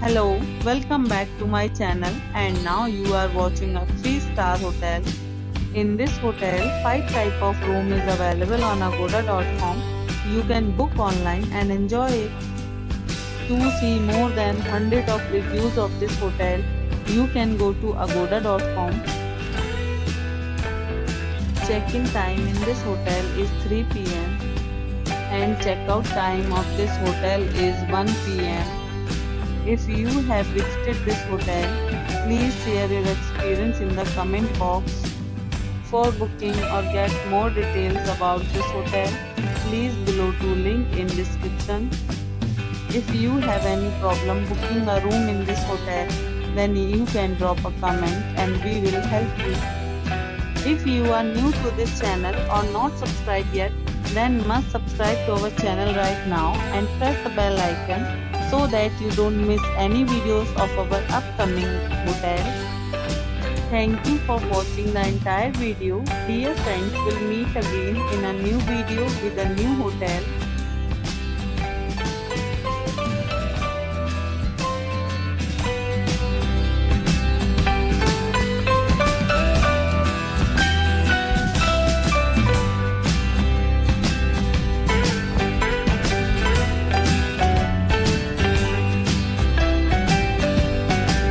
Hello, welcome back to my channel and now you are watching a 3-star hotel. In this hotel, 5 type of room is available on agoda.com. You can book online and enjoy it. To see more than 100 of reviews of this hotel, you can go to agoda.com. Check-in time in this hotel is 3 p.m. and check-out time of this hotel is 1 p.m. If you have visited this hotel, please share your experience in the comment box. For booking or get more details about this hotel, please below to link in description. If you have any problem booking a room in this hotel, then you can drop a comment and we will help you. If you are new to this channel or not subscribed yet, then must subscribe to our channel right now and press the bell icon so that you don't miss any videos of our upcoming hotel. Thank you for watching the entire video. Dear friends, we'll meet again in a new video with a new hotel.